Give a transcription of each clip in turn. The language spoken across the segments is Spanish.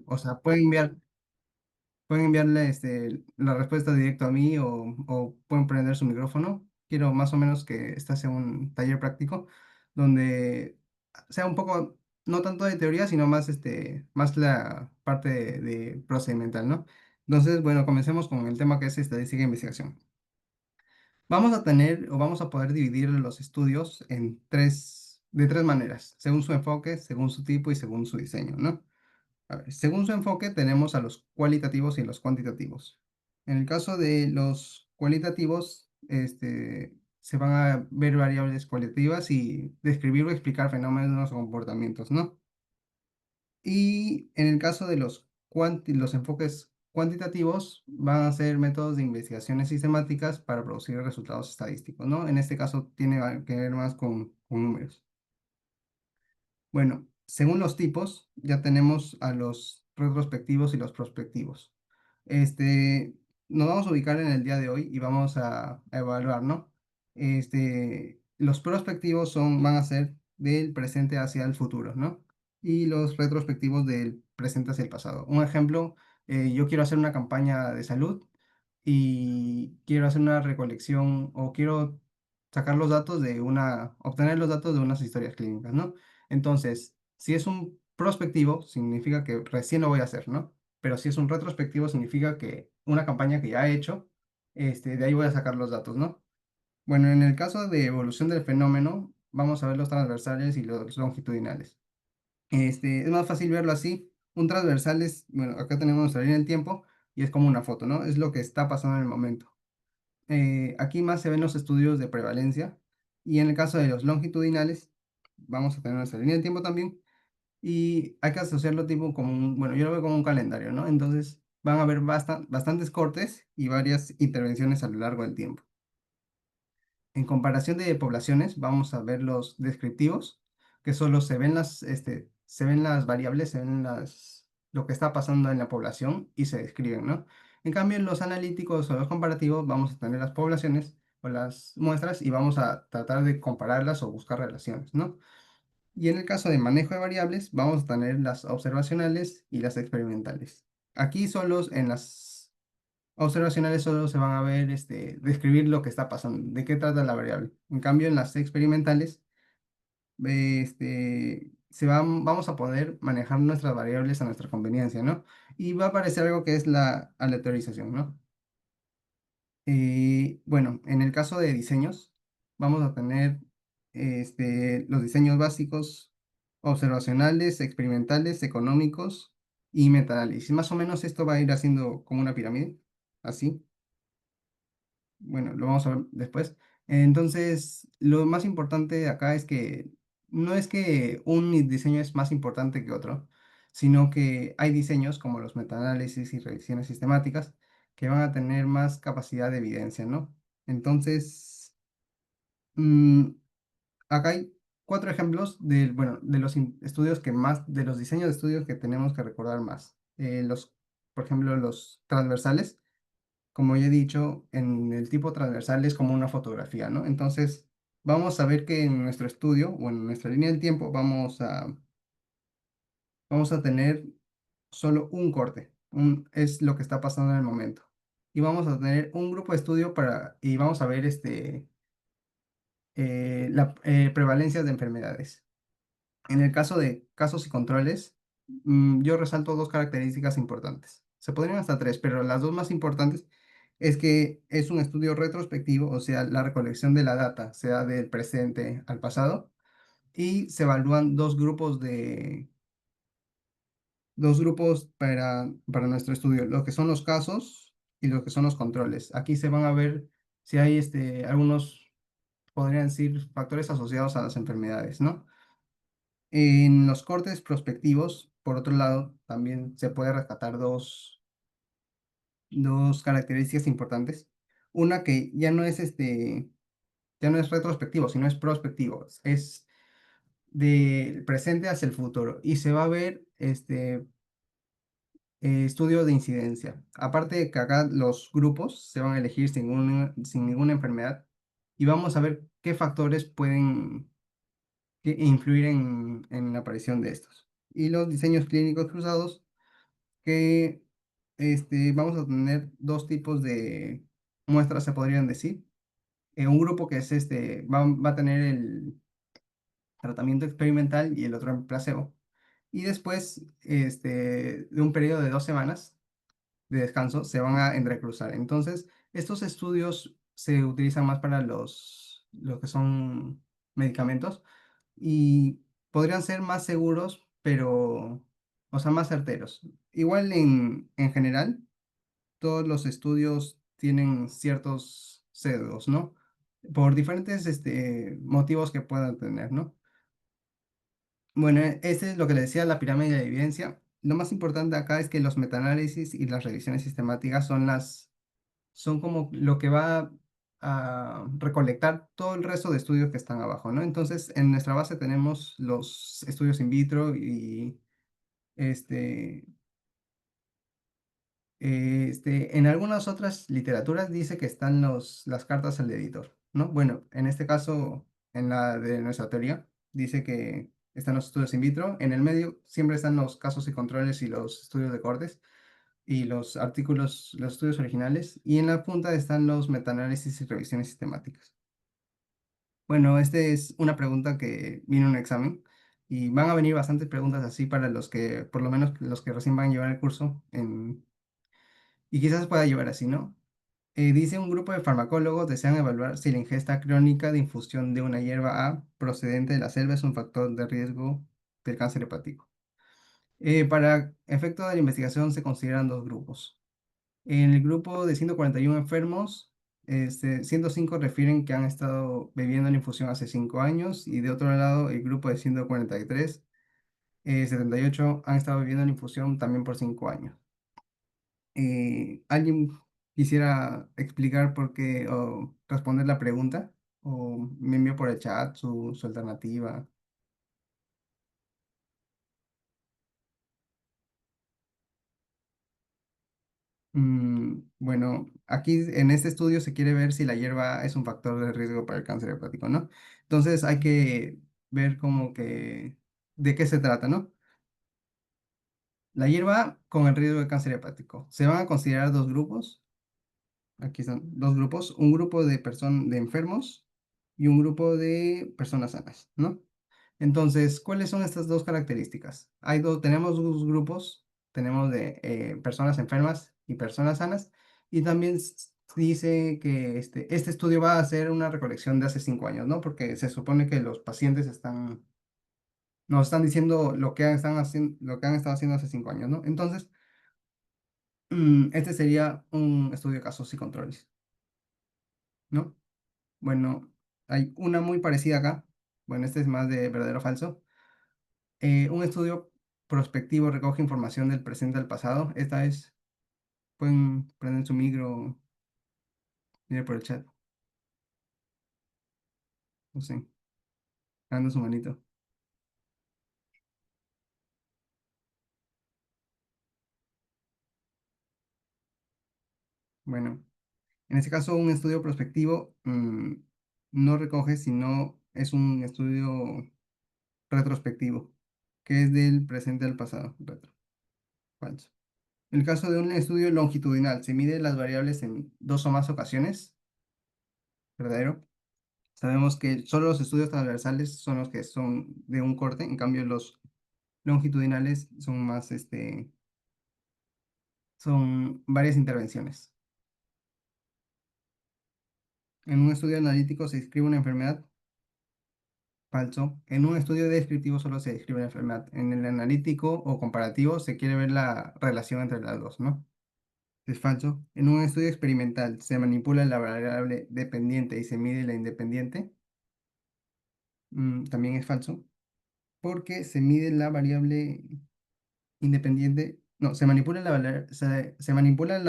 o sea, pueden enviarle la respuesta directo a mí o pueden prender su micrófono. Quiero más o menos que este sea un taller práctico donde sea un poco, no tanto de teoría, sino más, más la parte de procedimental, ¿no? Entonces, bueno, comencemos con el tema que es estadística e investigación. Vamos a tener o vamos a poder dividir los estudios en de tres maneras, según su enfoque, según su tipo y según su diseño, ¿no? A ver, según su enfoque, tenemos a los cualitativos y los cuantitativos. En el caso de los cualitativos, se van a ver variables cualitativas y describir o explicar fenómenos o comportamientos, ¿no? Y en el caso de los enfoques cuantitativos, van a ser métodos de investigaciones sistemáticas para producir resultados estadísticos, ¿no? En este caso tiene que ver más con números. Bueno, según los tipos, ya tenemos a los retrospectivos y los prospectivos. Este, Nos vamos a ubicar en el día de hoy y vamos a evaluar, ¿no? Los prospectivos van a ser del presente hacia el futuro, ¿no? Y los retrospectivos del presente hacia el pasado. Un ejemplo, yo quiero hacer una campaña de salud y quiero hacer una recolección o quiero obtener los datos de unas historias clínicas, ¿no? Entonces, si es un prospectivo, significa que recién lo voy a hacer, ¿no? Pero si es un retrospectivo, significa que una campaña que ya he hecho, de ahí voy a sacar los datos, ¿no? Bueno, en el caso de evolución del fenómeno, vamos a ver los transversales y los longitudinales. Es más fácil verlo así. Un transversal es, bueno, acá tenemos nuestra línea del tiempo y es como una foto, ¿no? Es lo que está pasando en el momento. Aquí más se ven los estudios de prevalencia y en el caso de los longitudinales, vamos a tener nuestra línea del tiempo también y hay que asociarlo tipo como bueno, yo lo veo como un calendario, ¿no? Entonces van a haber bastantes cortes y varias intervenciones a lo largo del tiempo. En comparación de poblaciones, vamos a ver los descriptivos, que solo se ven las variables, lo que está pasando en la población y se describen, ¿no? En cambio, en los analíticos o los comparativos, vamos a tener las poblaciones o las muestras y vamos a tratar de compararlas o buscar relaciones, ¿no? Y en el caso de manejo de variables, vamos a tener las observacionales y las experimentales. Aquí en las observacionales solo se van a ver, describir lo que está pasando, de qué trata la variable. En cambio, en las experimentales, vamos a poder manejar nuestras variables a nuestra conveniencia, ¿no? Y va a aparecer algo que es la aleatorización, ¿no? Bueno, en el caso de diseños, vamos a tener los diseños básicos, observacionales, experimentales, económicos y metaanálisis. Más o menos esto va a ir haciendo como una pirámide, así. Bueno, lo vamos a ver después. Entonces, lo más importante acá es que no es que un diseño es más importante que otro, sino que hay diseños como los metaanálisis y revisiones sistemáticas que van a tener más capacidad de evidencia, ¿no? Entonces, mm, acá hay cuatro ejemplos bueno, de los estudios de los diseños de estudios que tenemos que recordar más. Por ejemplo, los transversales como ya he dicho, en el tipo transversal es como una fotografía, ¿no? Entonces, vamos a ver que en nuestro estudio o en nuestra línea del tiempo vamos a tener solo un corte, es lo que está pasando en el momento. Y vamos a tener un grupo de estudio y vamos a ver la prevalencia de enfermedades. En el caso de casos y controles, yo resalto dos características importantes. Se podrían hasta tres, pero las dos más importantes es que es un estudio retrospectivo, o sea, la recolección de la data sea del presente al pasado, y se evalúan dos grupos para nuestro estudio, lo que son los casos y lo que son los controles. Aquí se van a ver si hay algunos, podrían decir, factores asociados a las enfermedades, ¿no? En los cortes prospectivos, por otro lado, también se puede rescatar dos características importantes. Una que ya no es retrospectivo, sino es prospectivo. Es del presente hacia el futuro. Y se va a ver estudio de incidencia. Aparte de que acá los grupos se van a elegir sin ninguna enfermedad. Y vamos a ver qué factores pueden influir en la aparición de estos. Y los diseños clínicos cruzados que vamos a tener dos tipos de muestras, se podrían decir. Un grupo que es va a tener el tratamiento experimental y el otro en placebo. Y después de un periodo de 2 semanas de descanso se van a entrecruzar. Entonces, estos estudios se utilizan más para los que son medicamentos y podrían ser más seguros, pero, o sea, más certeros. Igual en general, todos los estudios tienen ciertos sesgos, ¿no? Por diferentes motivos que puedan tener, ¿no? Bueno, ese es lo que le decía la pirámide de evidencia. Lo más importante acá es que los metaanálisis y las revisiones sistemáticas son como lo que va a recolectar todo el resto de estudios que están abajo, ¿no? Entonces, en nuestra base tenemos los estudios in vitro y este, en algunas otras literaturas dice que están las cartas al editor, ¿no? Bueno, en este caso, en la de nuestra teoría, dice que están los estudios in vitro. En el medio siempre están los casos y controles y los estudios de cortes y los artículos, los estudios originales. Y en la punta están los metaanálisis y revisiones sistemáticas. Bueno, esta es una pregunta que viene en un examen. Y van a venir bastantes preguntas así para los que, por lo menos los que recién van a llevar el curso y quizás pueda llevar así, ¿no? Dice un grupo de farmacólogos desean evaluar si la ingesta crónica de infusión de una hierba A procedente de la selva es un factor de riesgo del cáncer hepático. Para efecto de la investigación se consideran dos grupos. En el grupo de 141 enfermos, 105 refieren que han estado bebiendo la infusión hace 5 años y de otro lado el grupo de 143, 78 han estado bebiendo la infusión también por 5 años. ¿Alguien quisiera explicar por qué o responder la pregunta? ¿O me envió por el chat su alternativa? Bueno, aquí en este estudio se quiere ver si la hierba es un factor de riesgo para el cáncer hepático, ¿no? Entonces hay que ver como que de qué se trata, ¿no? La hierba con el riesgo de cáncer hepático. Se van a considerar dos grupos. Aquí son dos grupos. Un grupo de enfermos y un grupo de personas sanas, ¿no? Entonces, ¿cuáles son estas dos características? Tenemos dos grupos, tenemos de personas enfermas y personas sanas, y también dice que este estudio va a hacer una recolección de hace 5 años, ¿no? Porque se supone que los pacientes nos están diciendo lo que han estado haciendo hace 5 años, ¿no? Entonces, este sería un estudio de casos y controles, ¿no? Bueno, hay una muy parecida acá. Bueno, este es más de verdadero o falso. Un estudio prospectivo recoge información del presente al pasado. Esta es, pueden prender su micro, mire por el chat, no sé, dando su manito. Bueno, en este caso un estudio prospectivo no recoge, sino es un estudio retrospectivo, que es del presente al pasado. Falso. En el caso de un estudio longitudinal, se mide las variables en dos o más ocasiones, verdadero. Sabemos que solo los estudios transversales son los que son de un corte, en cambio los longitudinales son más, son varias intervenciones. En un estudio analítico se describe una enfermedad, falso. En un estudio descriptivo solo se describe la enfermedad. En el analítico o comparativo se quiere ver la relación entre las dos, ¿no? Es falso. En un estudio experimental se manipula la variable dependiente y se mide la independiente. También es falso, porque se mide la variable independiente, no, se manipula la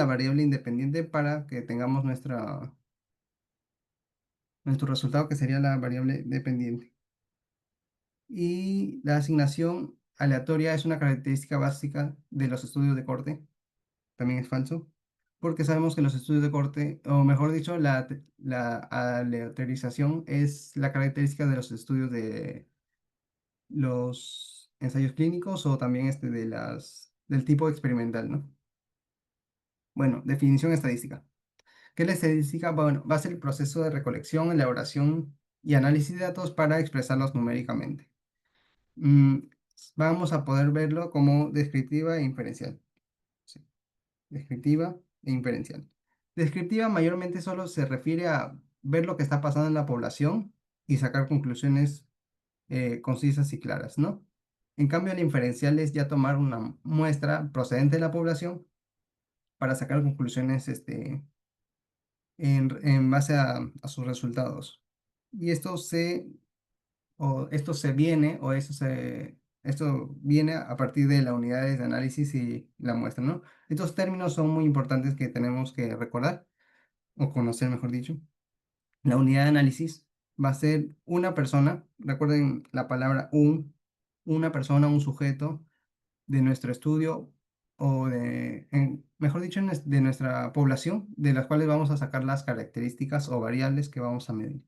variable independiente para que tengamos nuestro resultado, que sería la variable dependiente. Y la asignación aleatoria es una característica básica de los estudios de corte, también es falso, porque sabemos que los estudios de corte, o mejor dicho, la aleatorización es la característica de los estudios de los ensayos clínicos o también de las del tipo experimental, ¿no? Bueno, definición estadística. ¿Qué es la estadística? Bueno, va a ser el proceso de recolección, elaboración y análisis de datos para expresarlos numéricamente. Mm, Vamos a poder verlo como descriptiva e inferencial. Sí, descriptiva e inferencial. Descriptiva mayormente solo se refiere a ver lo que está pasando en la población y sacar conclusiones concisas y claras, ¿no? En cambio, la inferencial es ya tomar una muestra procedente de la población para sacar conclusiones en base a sus resultados. Y esto viene a partir de las unidades de análisis y la muestra, ¿no? Estos términos son muy importantes que tenemos que recordar, o conocer, mejor dicho. La unidad de análisis va a ser una persona, recuerden la palabra una persona, un sujeto de nuestro estudio mejor dicho, de nuestra población, de las cuales vamos a sacar las características o variables que vamos a medir.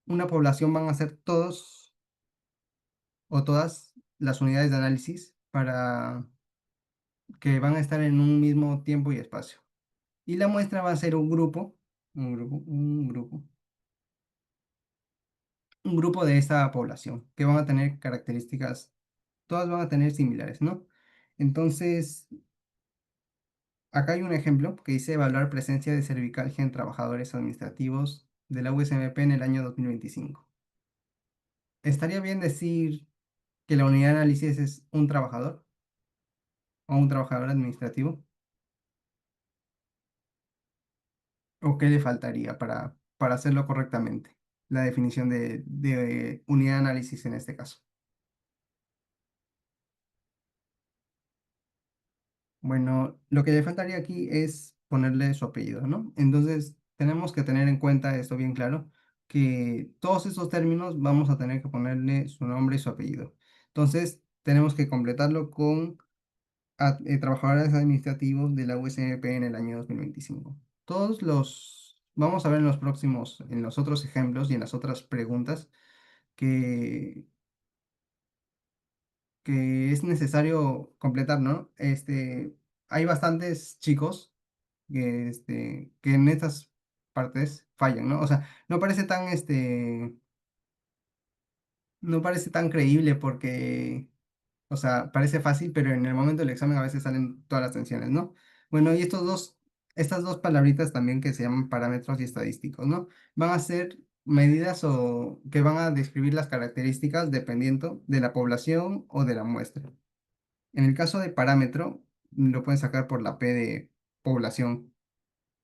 Una población van a ser todos o todas las unidades de análisis para que van a estar en un mismo tiempo y espacio. Y la muestra va a ser un grupo de esta población que van a tener características, todas van a tener similares, ¿no? Entonces, acá hay un ejemplo que dice evaluar presencia de cervicalgia en trabajadores administrativos de la USMP en el año 2025. ¿Estaría bien decir que la unidad de análisis es un trabajador o un trabajador administrativo? ¿O qué le faltaría para hacerlo correctamente? La definición de unidad de análisis en este caso. Bueno, lo que le faltaría aquí es ponerle su apellido, ¿no? Entonces, tenemos que tener en cuenta esto bien claro, que todos estos términos vamos a tener que ponerle su nombre y su apellido. Entonces, tenemos que completarlo con trabajadores administrativos de la USMP en el año 2025. Vamos a ver en los próximos, en los otros ejemplos y en las otras preguntas que, que es necesario completar, ¿no? Hay bastantes chicos que en estas partes fallan, ¿no? O sea, no parece tan creíble porque, o sea, parece fácil, pero en el momento del examen a veces salen todas las tensiones, ¿no? Bueno, y estas dos palabritas también que se llaman parámetros y estadísticos, ¿no? Van a ser medidas o que van a describir las características dependiendo de la población o de la muestra. En el caso de parámetro, lo pueden sacar por la P de población.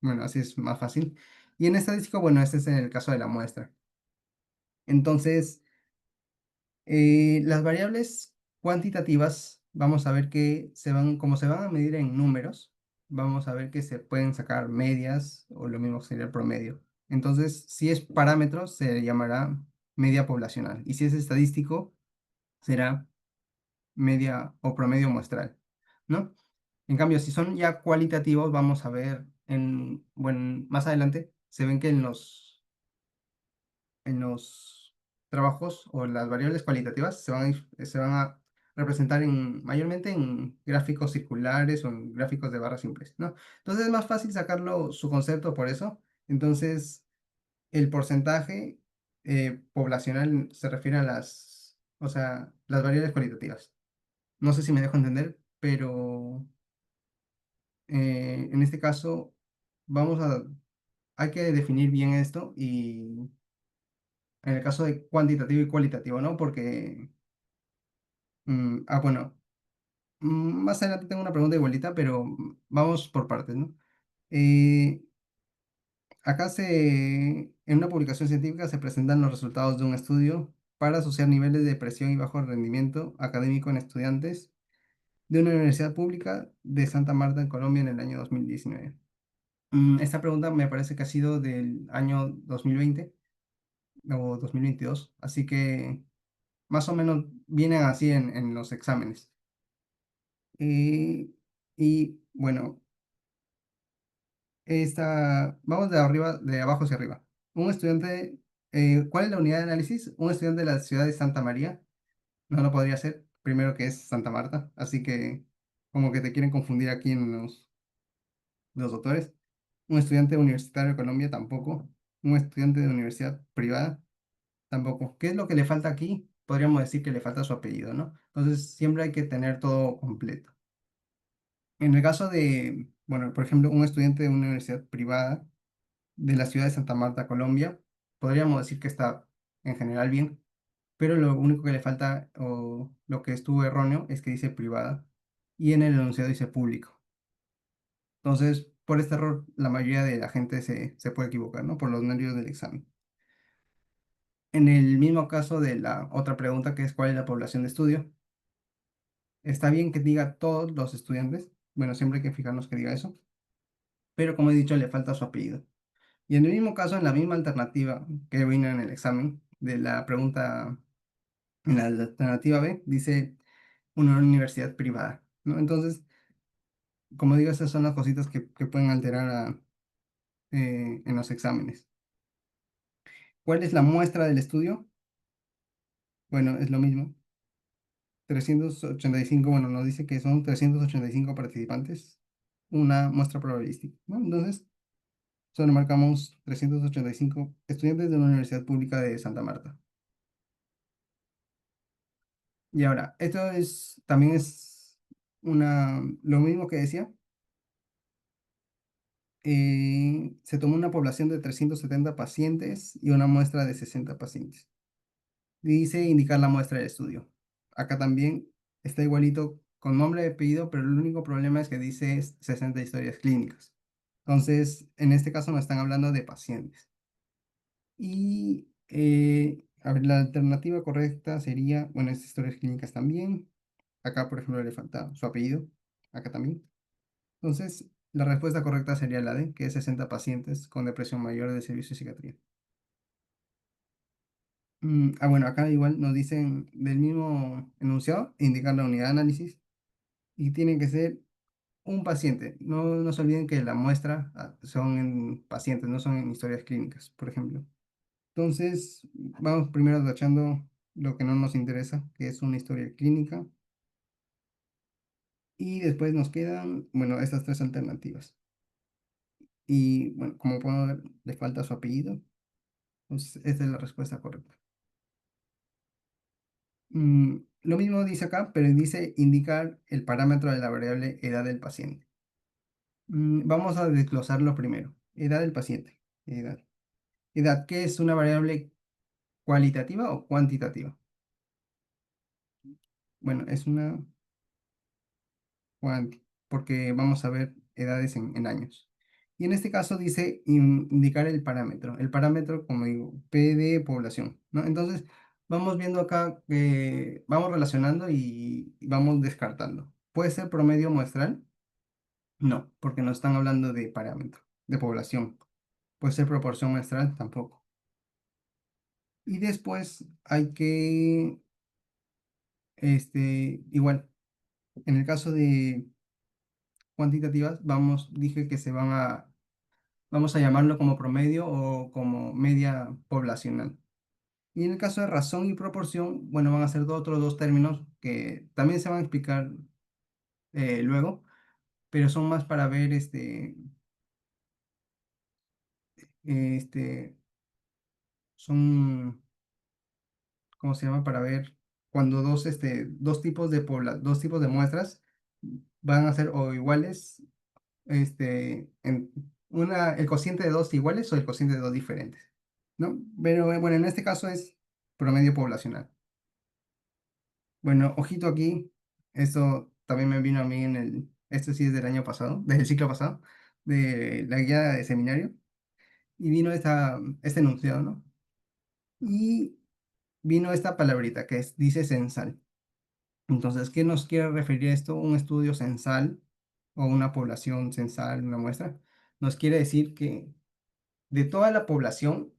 Bueno, así es más fácil. Y en estadístico, bueno, este es en el caso de la muestra. Entonces, las variables cuantitativas, vamos a ver que como se van a medir en números, vamos a ver que se pueden sacar medias o lo mismo que sería el promedio. Entonces, si es parámetro, se llamará media poblacional. Y si es estadístico, será media o promedio muestral, ¿no? En cambio, si son ya cualitativos, vamos a ver bueno, más adelante, se ven que en los trabajos o las variables cualitativas se van a representar mayormente en gráficos circulares o en gráficos de barras simples, ¿no? Entonces es más fácil sacarlo su concepto por eso. Entonces, el porcentaje poblacional se refiere o sea, las variables cualitativas. No sé si me dejo entender, pero en este caso vamos a, hay que definir bien esto y en el caso de cuantitativo y cualitativo, ¿no? Porque, bueno, más adelante tengo una pregunta igualita, pero vamos por partes, ¿no? Eh, en una publicación científica se presentan los resultados de un estudio para asociar niveles de presión y bajo rendimiento académico en estudiantes de una universidad pública de Santa Marta en Colombia en el año 2019. Esta pregunta me parece que ha sido del año 2020 o 2022, así que más o menos vienen así en los exámenes. Eh, y bueno, vamos de abajo hacia arriba. ¿Cuál es la unidad de análisis? Un estudiante de la ciudad de Santa María, no lo podría ser, primero que es Santa Marta, así que como que te quieren confundir aquí en los doctores. Un estudiante universitario de Colombia tampoco. Un estudiante de universidad privada tampoco. ¿Qué es lo que le falta aquí? Podríamos decir que le falta su apellido, ¿no? Entonces siempre hay que tener todo completo. En el caso de, bueno, por ejemplo, un estudiante de una universidad privada de la ciudad de Santa Marta, Colombia, podríamos decir que está en general bien, pero lo único que le falta o lo que estuvo erróneo es que dice privada y en el enunciado dice público. Entonces, por este error, la mayoría de la gente se puede equivocar, ¿no? Por los nervios del examen. En el mismo caso de la otra pregunta, que es cuál es la población de estudio, está bien que diga todos los estudiantes, bueno, siempre hay que fijarnos que diga eso, pero como he dicho, le falta su apellido. Y en el mismo caso, en la misma alternativa que vino en el examen de la pregunta, en la alternativa B, dice una universidad privada, ¿no? Entonces, como digo, esas son las cositas que pueden alterar en los exámenes. ¿Cuál es la muestra del estudio? Bueno, es lo mismo. 385, bueno, nos dice que son 385 participantes, una muestra probabilística, ¿no? Entonces, solo marcamos 385 estudiantes de una universidad pública de Santa Marta. Y ahora, esto es, también es lo mismo que decía, se tomó una población de 370 pacientes y una muestra de 60 pacientes. Dice indicar la muestra del estudio. Acá también está igualito con nombre y apellido, pero el único problema es que dice 60 historias clínicas. Entonces, en este caso nos están hablando de pacientes. Y, a ver, la alternativa correcta sería, bueno, es historias clínicas también. Acá, por ejemplo, le falta su apellido. Acá también. Entonces, la respuesta correcta sería la D, que es 60 pacientes con depresión mayor de servicio de psiquiatría. Bueno, acá igual nos dicen del mismo enunciado, indicar la unidad de análisis y tiene que ser un paciente. No se olviden que la muestra son en pacientes, no son en historias clínicas, por ejemplo. Entonces, vamos primero tachando lo que no nos interesa, que es una historia clínica, y después nos quedan, bueno, estas tres alternativas. Y bueno, como podemos ver, le falta su apellido, entonces esta es la respuesta correcta. Lo mismo dice acá, pero dice indicar el parámetro de la variable edad del paciente. Vamos a desglosarlo primero. Edad del paciente. Edad. Edad, ¿qué es una variable cualitativa o cuantitativa? Bueno, es una cuanti, porque vamos a ver edades en años. Y en este caso dice indicar el parámetro. El parámetro, como digo, P de población, ¿no? Entonces, vamos viendo acá que vamos relacionando y vamos descartando. ¿Puede ser promedio muestral? No, porque no están hablando de parámetro, de población. Puede ser proporción muestral, tampoco. Y después hay que, igual, en el caso de cuantitativas, dije que vamos a llamarlo como promedio o como media poblacional. Y en el caso de razón y proporción, bueno, van a ser otros dos términos que también se van a explicar luego, pero son más para ver este, son, ¿cómo se llama? Para ver cuando dos tipos de muestras van a ser o iguales, el cociente de dos iguales o el cociente de dos diferentes, ¿no? Pero bueno, en este caso es promedio poblacional. Bueno, ojito aquí, esto también me vino a mí esto sí es del año pasado, del ciclo pasado, de la guía de seminario, y vino este enunciado, ¿no? Y vino esta palabrita dice censal. Entonces, ¿qué nos quiere referir esto? Un estudio censal o una población censal, una muestra, nos quiere decir que de toda la población,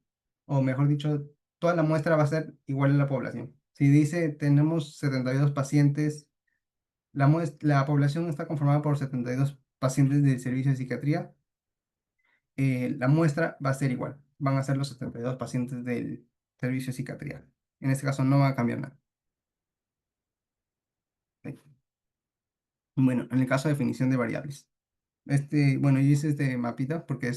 o mejor dicho, toda la muestra va a ser igual a la población. Si dice tenemos 72 pacientes, la población está conformada por 72 pacientes del servicio de psiquiatría, la muestra va a ser igual, van a ser los 72 pacientes del servicio de psiquiatría. En este caso no va a cambiar nada. Bueno, en el caso de definición de variables. Bueno, yo hice este mapita porque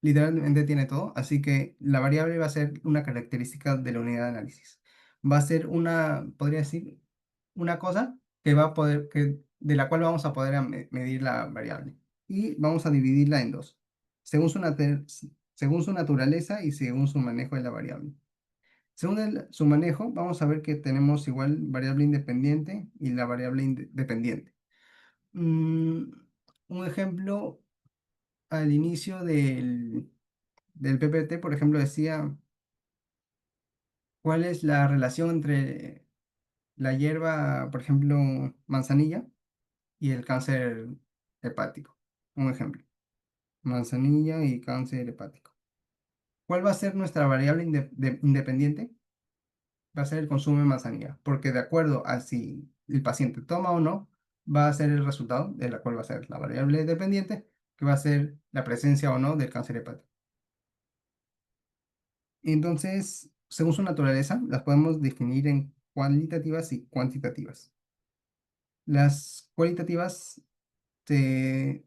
literalmente tiene todo, así que la variable va a ser una característica de la unidad de análisis. Va a ser podría decir, una cosa que va a poder, de la cual vamos a poder medir la variable. Y vamos a dividirla en dos, según según su naturaleza y según su manejo de la variable. Según su manejo, vamos a ver que tenemos igual variable independiente y la variable dependiente. Mm, un ejemplo al inicio del PPT, por ejemplo, decía cuál es la relación entre la hierba, por ejemplo, manzanilla y el cáncer hepático. Un ejemplo, manzanilla y cáncer hepático. ¿Cuál va a ser nuestra variable independiente? Va a ser el consumo de manzanilla, porque de acuerdo a si el paciente toma o no, va a ser el resultado de la cual va a ser la variable dependiente, que va a ser la presencia o no del cáncer hepático. Entonces, según su naturaleza, las podemos definir en cualitativas y cuantitativas. Las cualitativas se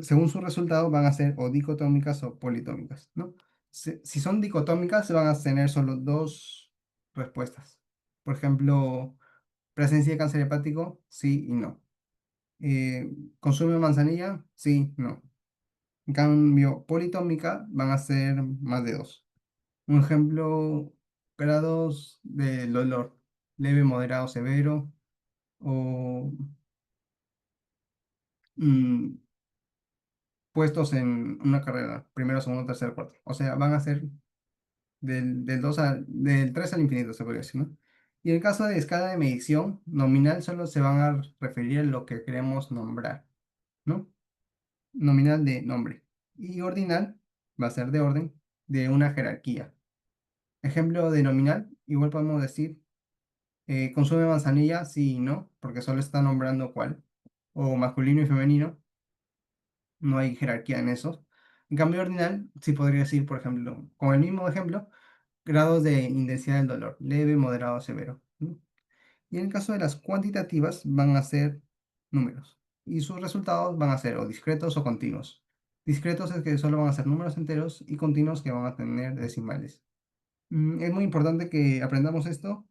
según su resultado, van a ser o dicotómicas o politómicas, ¿no? Si son dicotómicas, se van a tener solo dos respuestas. Por ejemplo, presencia de cáncer hepático, sí y no. ¿Consume manzanilla? Sí, no. En cambio, politómica van a ser más de dos. Un ejemplo, grados de dolor, leve, moderado, severo, o mm, puestos en una carrera, primero, segundo, tercero, cuarto. O sea, van a ser del 3 al infinito, se podría decir, ¿no? Y en el caso de escala de medición, nominal solo se van a referir a lo que queremos nombrar, ¿no? Nominal de nombre. Y ordinal va a ser de orden de una jerarquía. Ejemplo de nominal, igual podemos decir consume manzanilla, sí y no, porque solo está nombrando cuál. O masculino y femenino, no hay jerarquía en eso. En cambio, ordinal, sí podría decir, por ejemplo, con el mismo ejemplo, grados de intensidad del dolor, leve, moderado, severo, ¿no? Y en el caso de las cuantitativas, van a ser números. Y sus resultados van a ser o discretos o continuos. Discretos es que solo van a ser números enteros y continuos que van a tener decimales. Es muy importante que aprendamos esto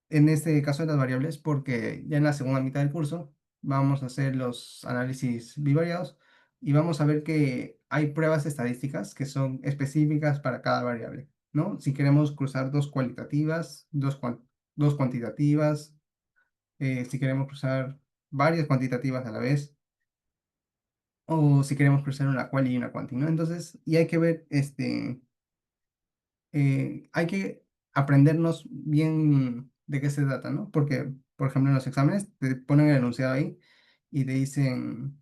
en este caso de las variables, porque ya en la segunda mitad del curso vamos a hacer los análisis bivariados y vamos a ver que hay pruebas estadísticas que son específicas para cada variable, ¿no? Si queremos cruzar dos cualitativas, dos cuantitativas, si queremos cruzar varias cuantitativas a la vez, o si queremos cruzar una quali y una quanti, ¿no? Entonces, y hay que ver hay que aprendernos bien de qué se trata, ¿no? Porque, por ejemplo, en los exámenes te ponen el enunciado ahí y te dicen,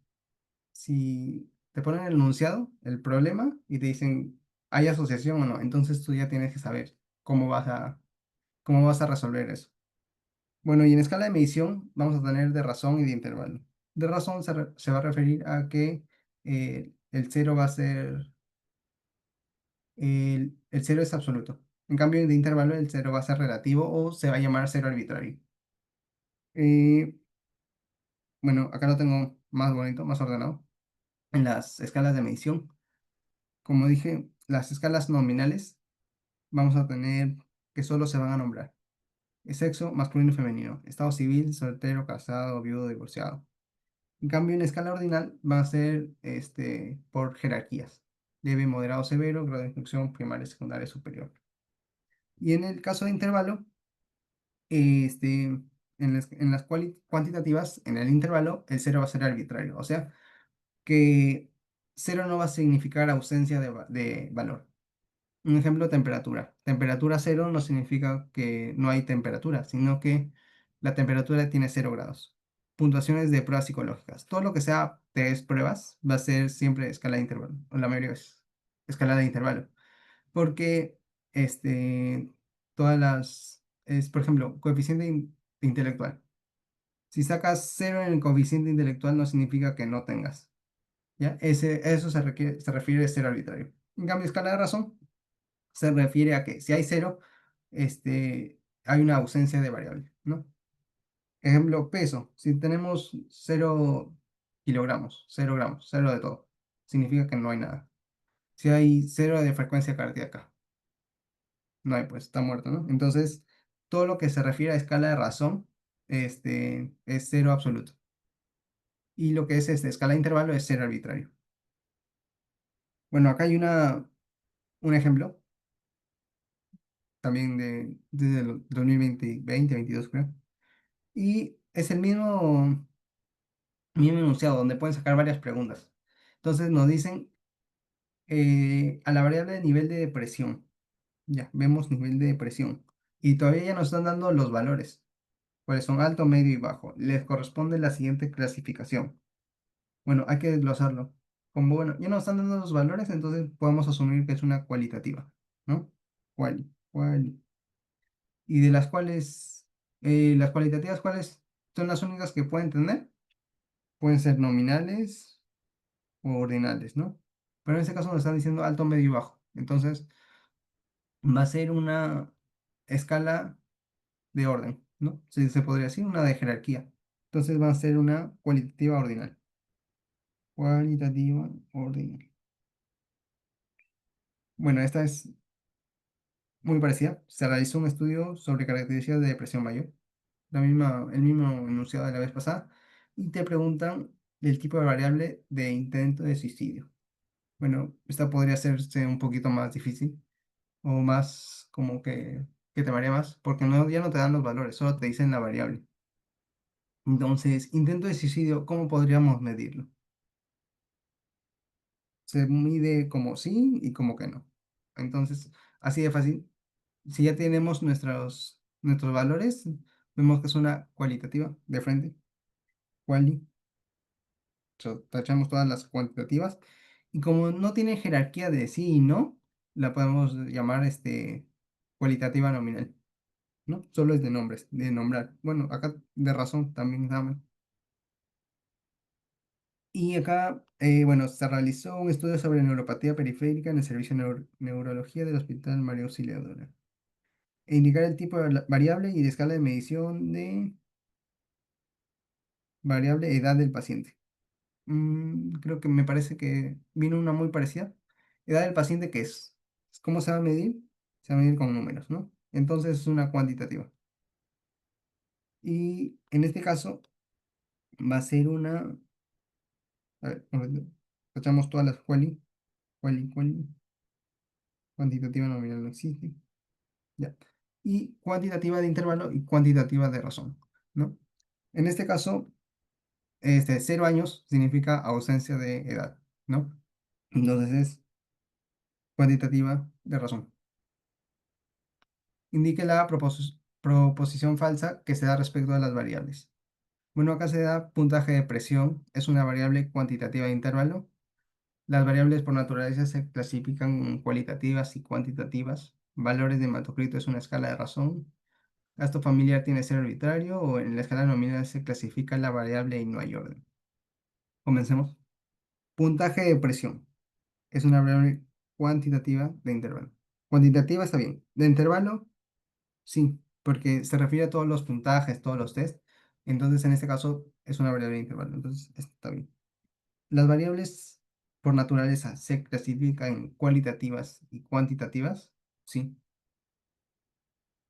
si te ponen el enunciado, el problema, y te dicen, ¿hay asociación o no? Entonces tú ya tienes que saber cómo vas a resolver eso. Bueno, y en escala de medición vamos a tener de razón y de intervalo. De razón se va a referir a que el cero va a ser el cero es absoluto. En cambio, de intervalo, el cero va a ser relativo o se va a llamar cero arbitrario. Eh, bueno, acá lo tengo más bonito, más ordenado. En las escalas de medición, como dije, las escalas nominales vamos a tener que solo se van a nombrar. Sexo, masculino y femenino. Estado civil, soltero, casado, viudo, divorciado. En cambio, en escala ordinal va a ser por jerarquías. Leve, moderado, severo, grado de instrucción, primaria, secundaria, superior. Y en el caso de intervalo, en las cuantitativas, en el intervalo, el cero va a ser arbitrario. O sea, que cero no va a significar ausencia de valor. Un ejemplo, temperatura. Temperatura cero no significa que no hay temperatura, sino que la temperatura tiene 0 grados. Puntuaciones de pruebas psicológicas. Todo lo que sea test, pruebas, va a ser siempre escala de intervalo. O la mayoría es escala de intervalo. Porque todas por ejemplo, coeficiente intelectual. Si sacas cero en el coeficiente intelectual no significa que no tengas, ¿ya? Eso se refiere a ser arbitrario. En cambio, escala de razón se refiere a que si hay cero, hay una ausencia de variable, ¿no? Ejemplo, peso. Si tenemos 0 kilogramos, 0 gramos, cero de todo, significa que no hay nada. Si hay cero de frecuencia cardíaca, no hay, pues está muerto, ¿no? Entonces, todo lo que se refiere a escala de razón, es cero absoluto. Y lo que es escala de intervalo es cero arbitrario. Bueno, acá hay un ejemplo también desde el 2020, 2022 creo. Y es el mismo enunciado donde pueden sacar varias preguntas. Entonces nos dicen a la variable de nivel de depresión. Ya, vemos nivel de depresión. Y todavía ya nos están dando los valores, cuáles son alto, medio y bajo. Les corresponde la siguiente clasificación. Bueno, hay que desglosarlo. Como bueno, ya nos están dando los valores, entonces podemos asumir que es una cualitativa, ¿no? Cuali. Y de las cualitativas, ¿cuáles son las únicas que pueden tener? Pueden ser nominales o ordinales, ¿no? Pero en este caso nos están diciendo alto, medio y bajo. Entonces va a ser una escala de orden, ¿no? Se podría decir una de jerarquía. Entonces va a ser una cualitativa ordinal. Cualitativa ordinal. Bueno, esta es muy parecida. Se realizó un estudio sobre características de depresión mayor, el mismo enunciado de la vez pasada, y te preguntan el tipo de variable de intento de suicidio. Bueno, esta podría hacerse un poquito más difícil o más como que te varía más, porque no, ya no te dan los valores, solo te dicen la variable. Entonces, intento de suicidio, ¿cómo podríamos medirlo? Se mide como sí y como que no. Entonces, así de fácil. Si ya tenemos nuestros valores, vemos que es una cualitativa de frente. Quali. Tachamos todas las cuantitativas. Y como no tiene jerarquía de sí y no, la podemos llamar cualitativa nominal, ¿no? Solo es de nombres, de nombrar. Bueno, acá de razón también dame. Y acá, bueno, se realizó un estudio sobre neuropatía periférica en el servicio de neurología del Hospital María Auxiliadora. E indicar el tipo de variable y de escala de medición de variable edad del paciente. Creo que me parece que vino una muy parecida. Edad del paciente, ¿qué es? ¿Cómo se va a medir? Se va a medir con números, ¿no? Entonces es una cuantitativa. Y en este caso va a ser una. A ver, tachamos todas las quali, cuantitativa nominal no existe. Ya. Y cuantitativa de intervalo y cuantitativa de razón, ¿no? En este caso, 0 años significa ausencia de edad, ¿no? Entonces es cuantitativa de razón. Indique la proposición falsa que se da respecto a las variables. Bueno, acá se da puntaje de presión, es una variable cuantitativa de intervalo. Las variables por naturaleza se clasifican en cualitativas y cuantitativas. Valores de hematocrito es una escala de razón. Gasto familiar tiene ser arbitrario o en la escala nominal se clasifica la variable y no hay orden. Comencemos. Puntaje de presión es una variable cuantitativa de intervalo. Cuantitativa está bien. De intervalo, sí, porque se refiere a todos los puntajes, todos los test. Entonces, en este caso, es una variable de intervalo. Entonces, está bien. Las variables por naturaleza se clasifican en cualitativas y cuantitativas, sí.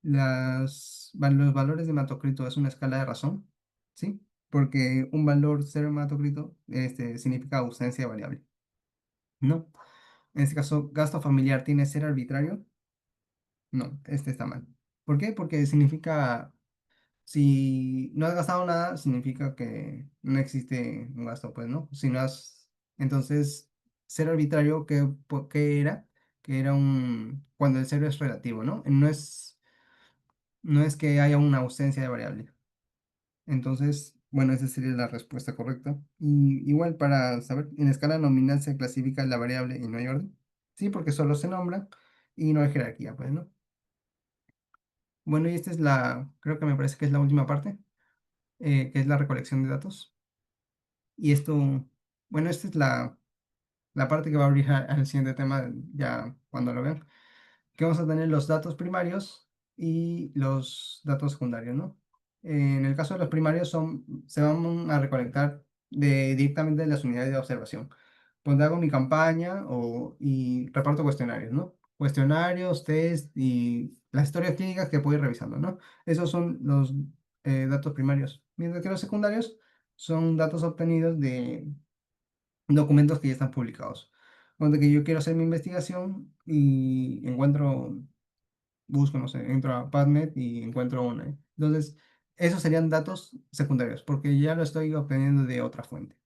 Los valores de hematocrito es una escala de razón, ¿sí? Porque un valor cero hematocrito significa ausencia de variable. No. En este caso, gasto familiar tiene que ser arbitrario. No, este está mal. ¿Por qué? Porque significa, si no has gastado nada, significa que no existe un gasto, pues, ¿no? Si no has, entonces, ser arbitrario, ¿qué era? Que era cuando el cero es relativo, ¿no? No es que haya una ausencia de variable. Entonces, bueno, esa sería la respuesta correcta. Y igual para saber, en escala nominal se clasifica la variable y no hay orden. Sí, porque solo se nombra y no hay jerarquía, pues, ¿no? Bueno, y esta es creo que me parece que es la última parte, que es la recolección de datos. Y esto, bueno, esta es la parte que va a abrir al siguiente tema ya cuando lo vean, que vamos a tener los datos primarios y los datos secundarios, ¿no? En el caso de los primarios se van a recolectar directamente de las unidades de observación. Donde hago mi campaña y reparto cuestionarios, ¿no? Cuestionarios, test y las historias clínicas que puedo ir revisando, ¿no? Esos son los datos primarios. Mientras que los secundarios son datos obtenidos de documentos que ya están publicados. Donde que yo quiero hacer mi investigación y busco, no sé, entro a PubMed y encuentro una. Entonces, esos serían datos secundarios, porque ya lo estoy obteniendo de otra fuente.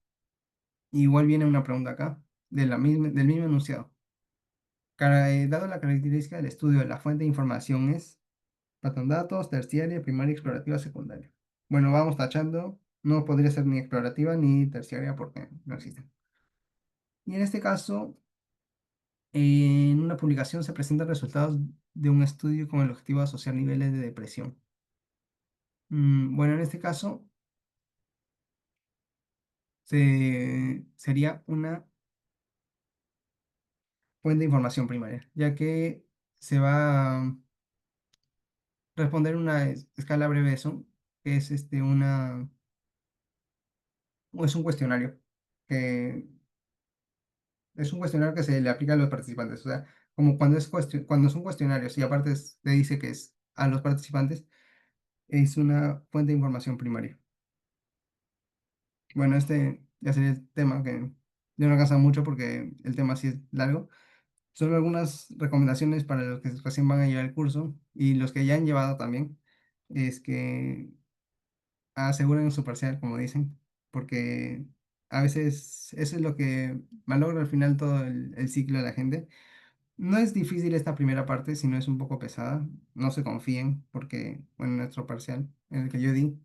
Igual viene una pregunta acá, del mismo enunciado. Dado la característica del estudio de la fuente de información es patrón datos, terciaria, primaria, explorativa, secundaria. Bueno, vamos tachando. No podría ser ni explorativa ni terciaria porque no existen. Y en este caso, en una publicación se presentan resultados de un estudio con el objetivo de asociar niveles de depresión. Bueno, en este caso sería una fuente de información primaria, ya que se va a responder una escala breve de eso, que es es un cuestionario, que es un cuestionario que se le aplica a los participantes. O sea, como cuando son cuestionarios y aparte le dice que es a los participantes, es una fuente de información primaria. Bueno, este ya sería el tema que ya no alcanza mucho porque el tema sí es largo. Solo algunas recomendaciones para los que recién van a llevar el curso y los que ya han llevado también, es que aseguren su parcial, como dicen, porque a veces eso es lo que malogra al final todo el ciclo de la gente. No es difícil esta primera parte, sino es un poco pesada. No se confíen, porque, bueno, nuestro parcial, en el que yo di,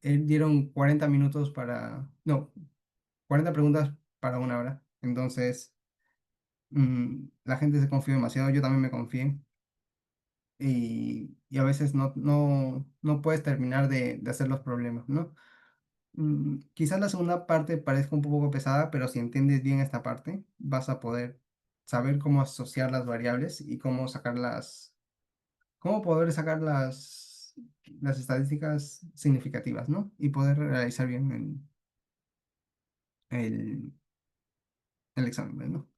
dieron 40 minutos no, 40 preguntas para una hora. Entonces, la gente se confió demasiado, yo también me confié. Y a veces no puedes terminar de hacer los problemas, ¿no? Quizás la segunda parte parezca un poco pesada, pero si entiendes bien esta parte, vas a poder saber cómo asociar las variables y cómo poder sacar las estadísticas significativas, ¿no? Y poder realizar bien el, el examen, ¿no?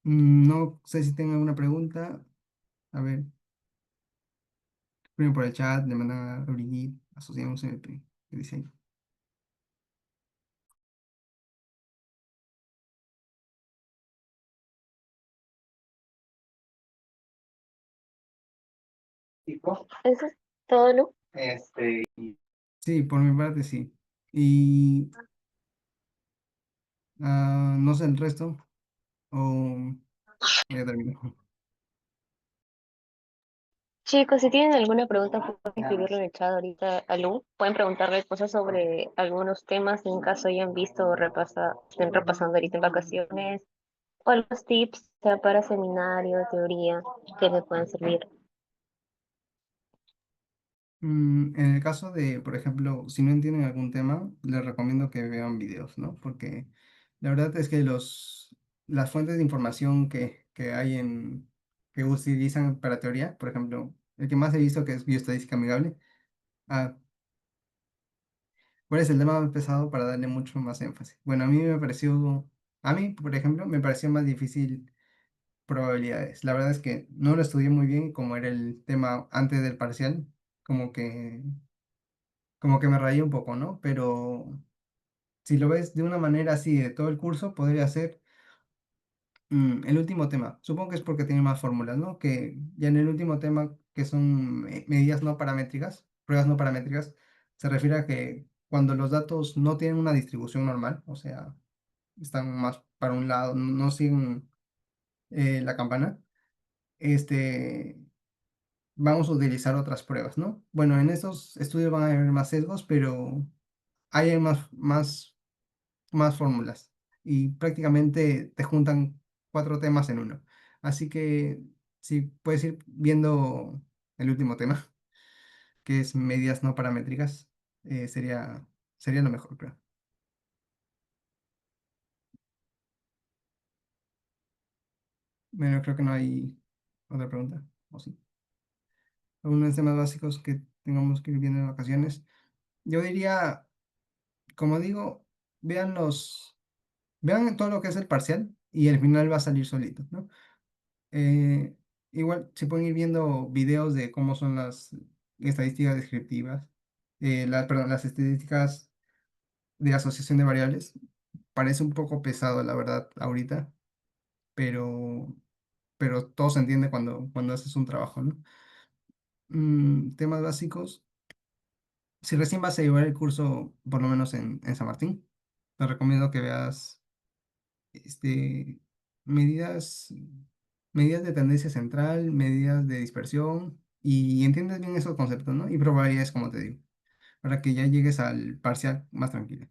No sé si tengo alguna pregunta. A ver, primero por el chat, le mandan a Brigitte, asociamos MP. ¿Qué dice ahí? Eso es todo, Lu. Sí, por mi parte sí. Y no sé el resto, o ya termino. Chicos, si tienen alguna pregunta, pueden escribirlo en el chat ahorita a Lu. Pueden preguntarle cosas sobre algunos temas en caso hayan visto o estén repasando ahorita en vacaciones, o algunos tips, sea para seminario, teoría, que me puedan servir. En el caso de, por ejemplo, si no entienden algún tema, les recomiendo que vean videos, ¿no? Porque la verdad es que las fuentes de información que hay que utilizan para teoría, por ejemplo, el que más he visto que es bioestadística amigable, ah, ¿cuál es el tema más pesado para darle mucho más énfasis? Bueno, a mí, por ejemplo, me pareció más difícil probabilidades. La verdad es que no lo estudié muy bien como era el tema antes del parcial, como que, como que me rayé un poco, ¿no? Pero si lo ves de una manera así de todo el curso, podría ser el último tema. Supongo que es porque tiene más fórmulas, ¿no? Que ya en el último tema, que son medidas no paramétricas, pruebas no paramétricas, se refiere a que cuando los datos no tienen una distribución normal, o sea, están más para un lado, no siguen la campana, este, vamos a utilizar otras pruebas, ¿no? Bueno, en estos estudios van a haber más sesgos, pero hay más fórmulas y prácticamente te juntan cuatro temas en uno. Así que si puedes ir viendo el último tema, que es medidas no paramétricas, sería lo mejor, creo. Bueno, creo que no hay otra pregunta, ¿o sí? Algunos temas básicos que tengamos que ir viendo en vacaciones. Yo diría, como digo, vean todo lo que es el parcial y el final va a salir solito, ¿no? Eh, Igual se pueden ir viendo videos de cómo son las estadísticas descriptivas, perdón, las estadísticas de asociación de variables. Parece un poco pesado, la verdad, ahorita, pero, pero todo se entiende cuando haces un trabajo, ¿no? Temas básicos. Si recién vas a llevar el curso, por lo menos en San Martín, te recomiendo que veas este, medidas, medidas de tendencia central, medidas de dispersión y entiendes bien esos conceptos, ¿no? Y probabilidades, como te digo, para que ya llegues al parcial más tranquilo.